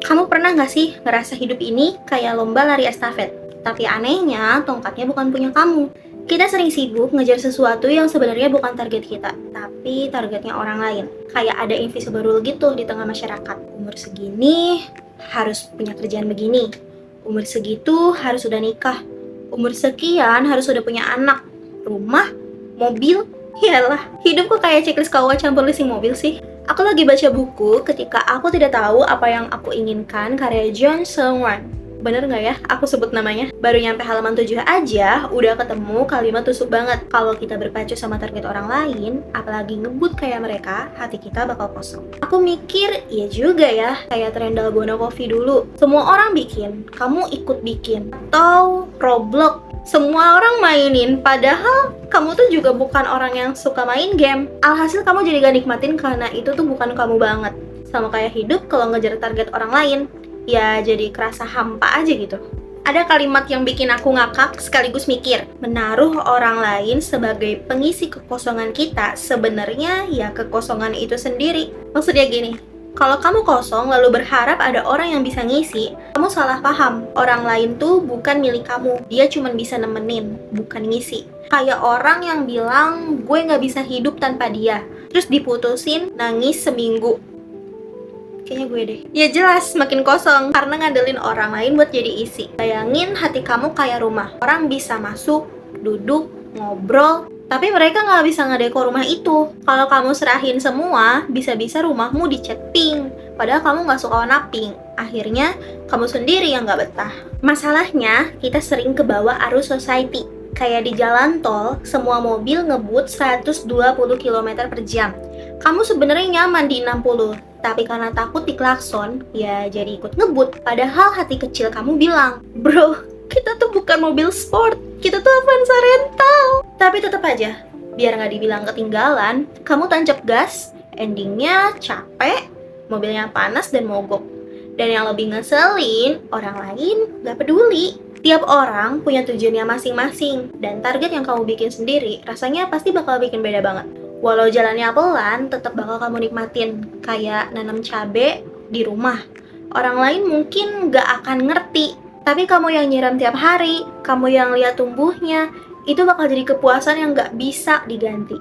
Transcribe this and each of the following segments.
Kamu pernah nggak sih ngerasa hidup ini kayak lomba lari estafet? Tapi anehnya, tongkatnya bukan punya kamu. Kita sering sibuk ngejar sesuatu yang sebenarnya bukan target kita, tapi targetnya orang lain. Kayak ada invisible rule gitu di tengah masyarakat. Umur segini harus punya kerjaan begini. Umur segitu harus sudah nikah. Umur sekian harus sudah punya anak. Rumah, mobil, yalah. Hidup kok kayak checklist KUA campur leasing mobil sih. Aku lagi baca buku ketika aku tidak tahu apa yang aku inginkan, karya John Sungwan. Bener nggak ya aku sebut namanya? Baru nyampe halaman 7 aja, udah ketemu kalimat tusuk banget. Kalau kita berpacu sama target orang lain, apalagi ngebut kayak mereka, hati kita bakal kosong. Aku mikir, iya juga ya, kayak tren Dalgona Coffee dulu. Semua orang bikin, kamu ikut bikin. Atau Roblox, semua orang mainin, padahal kamu tuh juga bukan orang yang suka main game. Alhasil kamu jadi gak nikmatin karena itu tuh bukan kamu banget. Sama kayak hidup kalau ngejar target orang lain, ya jadi kerasa hampa aja gitu. Ada kalimat yang bikin aku ngakak sekaligus mikir, menaruh orang lain sebagai pengisi kekosongan kita, sebenarnya ya kekosongan itu sendiri. Maksudnya gini, kalau kamu kosong lalu berharap ada orang yang bisa ngisi, kamu salah paham. Orang lain tuh bukan milik kamu, dia cuma bisa nemenin, bukan ngisi. Kayak orang yang bilang, gue gak bisa hidup tanpa dia, terus diputusin, nangis seminggu. Kayaknya gue deh. Ya jelas, makin kosong, karena ngandelin orang lain buat jadi isi. Bayangin hati kamu kayak rumah, orang bisa masuk, duduk, ngobrol, tapi mereka nggak bisa ngedekor rumah itu. Kalau kamu serahin semua, bisa-bisa rumahmu dicat pink, padahal kamu nggak suka warna pink. Akhirnya, kamu sendiri yang nggak betah. Masalahnya, kita sering kebawa arus society. Kayak di jalan tol, semua mobil ngebut 120 km per jam. Kamu sebenarnya nyaman di 60, tapi karena takut diklakson, ya jadi ikut ngebut. Padahal hati kecil kamu bilang, bro, kita tuh bukan mobil sport, kita tuh Avanza rental. Tapi tetap aja, biar nggak dibilang ketinggalan, kamu tancap gas, endingnya capek, mobilnya panas dan mogok. Dan yang lebih ngeselin, orang lain nggak peduli. Tiap orang punya tujuannya masing-masing, dan target yang kamu bikin sendiri rasanya pasti bakal bikin beda banget. Walau jalannya pelan, tetap bakal kamu nikmatin. Kayak nanam cabe di rumah. Orang lain mungkin nggak akan ngerti, tapi kamu yang nyiram tiap hari, kamu yang lihat tumbuhnya, itu bakal jadi kepuasan yang nggak bisa diganti.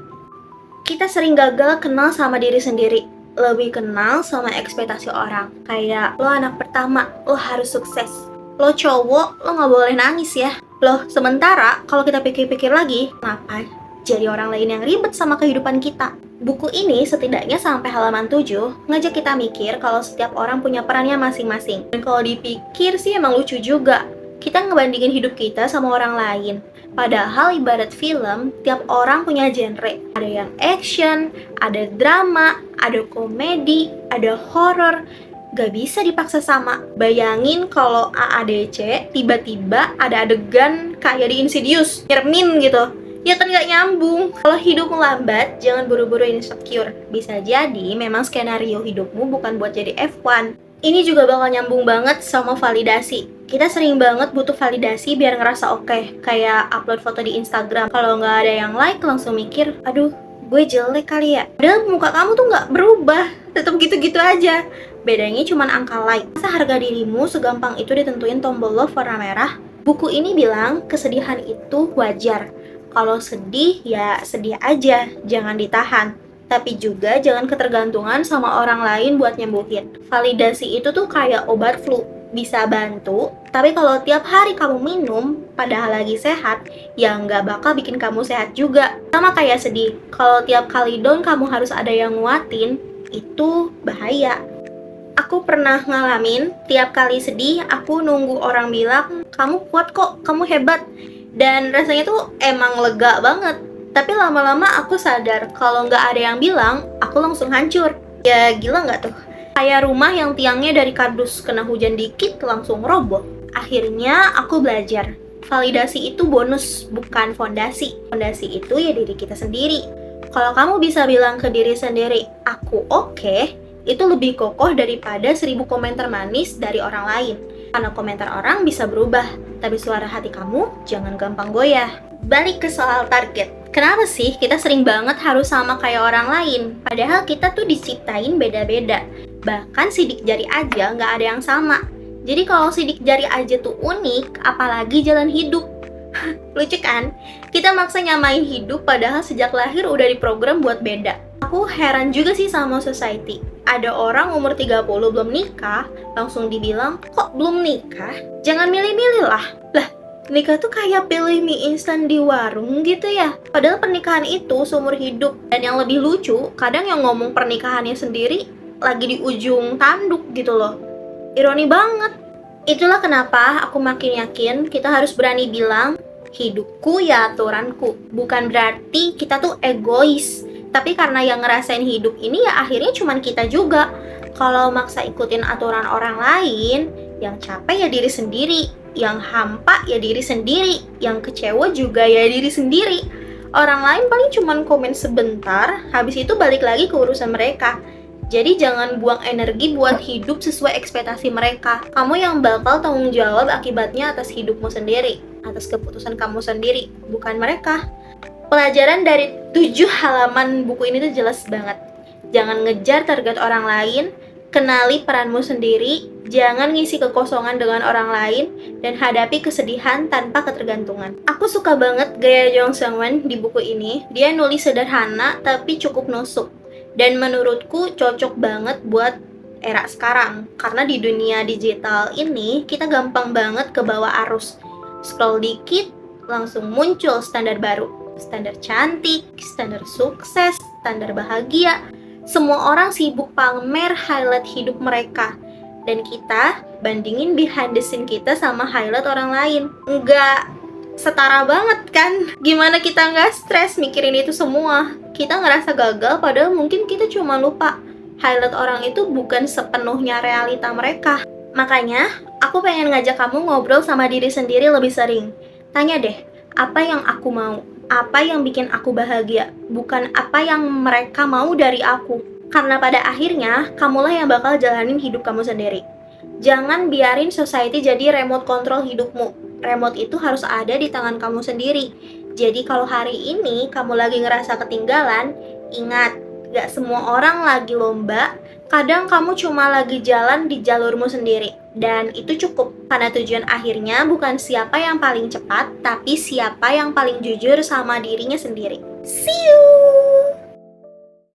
Kita sering gagal kenal sama diri sendiri, lebih kenal sama ekspektasi orang. Kayak, lo anak pertama, lo harus sukses. Lo cowok, lo nggak boleh nangis ya. Loh, sementara kalau kita pikir-pikir lagi, kenapa jadi orang lain yang ribet sama kehidupan kita? Buku ini setidaknya sampai halaman 7 ngajak kita mikir kalau setiap orang punya perannya masing-masing. Dan kalau dipikir sih emang lucu juga. Kita ngebandingin hidup kita sama orang lain. Padahal ibarat film, tiap orang punya genre. Ada yang action, ada drama, ada komedi, ada horor. Gak bisa dipaksa sama. Bayangin kalau AADC tiba-tiba ada adegan kayak di Insidious, nyermin gitu. Ya kan gak nyambung. Kalau hidup melambat, jangan buru-buru insecure. Bisa jadi memang skenario hidupmu bukan buat jadi F1. Ini juga bakal nyambung banget sama validasi. Kita sering banget butuh validasi biar ngerasa oke. Kayak upload foto di Instagram. Kalau nggak ada yang like, langsung mikir, aduh, gue jelek kali ya. Padahal muka kamu tuh nggak berubah. Tetap gitu-gitu aja. Bedanya cuma angka like. Masa harga dirimu segampang itu ditentuin tombol love warna merah? Buku ini bilang kesedihan itu wajar. Kalau sedih, ya sedih aja, jangan ditahan. Tapi juga jangan ketergantungan sama orang lain buat nyembuhin. Validasi itu tuh kayak obat flu, bisa bantu. Tapi kalau tiap hari kamu minum, padahal lagi sehat, ya nggak bakal bikin kamu sehat juga. Sama kayak sedih, kalau tiap kali down kamu harus ada yang nguatin, itu bahaya. Aku pernah ngalamin, tiap kali sedih, aku nunggu orang bilang, kamu kuat kok, kamu hebat. Dan rasanya tuh emang lega banget. Tapi lama-lama aku sadar, kalau nggak ada yang bilang, aku langsung hancur. Ya gila nggak tuh? Kayak rumah yang tiangnya dari kardus, kena hujan dikit langsung roboh. Akhirnya aku belajar, validasi itu bonus, bukan fondasi. Fondasi itu ya diri kita sendiri. Kalau kamu bisa bilang ke diri sendiri, aku oke, itu lebih kokoh daripada 1000 komentar manis dari orang lain. Karena komentar orang bisa berubah, tapi suara hati kamu jangan gampang goyah. Balik ke soal target. Kenapa sih kita sering banget harus sama kayak orang lain? Padahal kita tuh diciptain beda-beda. Bahkan sidik jari aja nggak ada yang sama. Jadi kalau sidik jari aja tuh unik, apalagi jalan hidup. Lucu kan? Kita maksa nyamain hidup padahal sejak lahir udah diprogram buat beda. Aku heran juga sih sama society. Ada orang umur 30 belum nikah, langsung dibilang, kok belum nikah? Jangan milih-milih lah. Lah, nikah tuh kayak pilih mie instan di warung gitu ya. Padahal pernikahan itu seumur hidup. Dan yang lebih lucu, kadang yang ngomong pernikahannya sendiri lagi di ujung tanduk gitu loh. Ironi banget. Itulah kenapa aku makin yakin kita harus berani bilang, hidupku ya aturanku. Bukan berarti kita tuh egois. Tapi karena yang ngerasain hidup ini ya akhirnya cuman kita juga. Kalau maksa ikutin aturan orang lain, yang capek ya diri sendiri. Yang hampa ya diri sendiri, yang kecewa juga ya diri sendiri. Orang lain paling cuman komen sebentar, habis itu balik lagi ke urusan mereka. Jadi jangan buang energi buat hidup sesuai ekspektasi mereka. Kamu yang bakal tanggung jawab akibatnya atas hidupmu sendiri, atas keputusan kamu sendiri, bukan mereka. Pelajaran dari 7 halaman buku ini tuh jelas banget. Jangan ngejar target orang lain, kenali peranmu sendiri, jangan ngisi kekosongan dengan orang lain, dan hadapi kesedihan tanpa ketergantungan. Aku suka banget gaya Jong Seung-wan di buku ini. Dia nulis sederhana tapi cukup nusuk. Dan menurutku cocok banget buat era sekarang. Karena di dunia digital ini, kita gampang banget kebawa arus. Scroll dikit, langsung muncul standar baru. Standar cantik, standar sukses, standar bahagia. Semua orang sibuk pamer highlight hidup mereka. Dan kita bandingin behind the scene kita sama highlight orang lain. Nggak setara banget kan? Gimana kita nggak stres mikirin itu semua? Kita ngerasa gagal padahal mungkin kita cuma lupa highlight orang itu bukan sepenuhnya realita mereka. Makanya, aku pengen ngajak kamu ngobrol sama diri sendiri lebih sering. Tanya deh, apa yang aku mau? Apa yang bikin aku bahagia? Bukan apa yang mereka mau dari aku. Karena pada akhirnya, kamulah yang bakal jalanin hidup kamu sendiri. Jangan biarin society jadi remote control hidupmu. Remote itu harus ada di tangan kamu sendiri. Jadi kalau hari ini kamu lagi ngerasa ketinggalan, ingat, gak semua orang lagi lomba. Kadang kamu cuma lagi jalan di jalurmu sendiri. Dan itu cukup, karena tujuan akhirnya bukan siapa yang paling cepat, tapi siapa yang paling jujur sama dirinya sendiri. See you!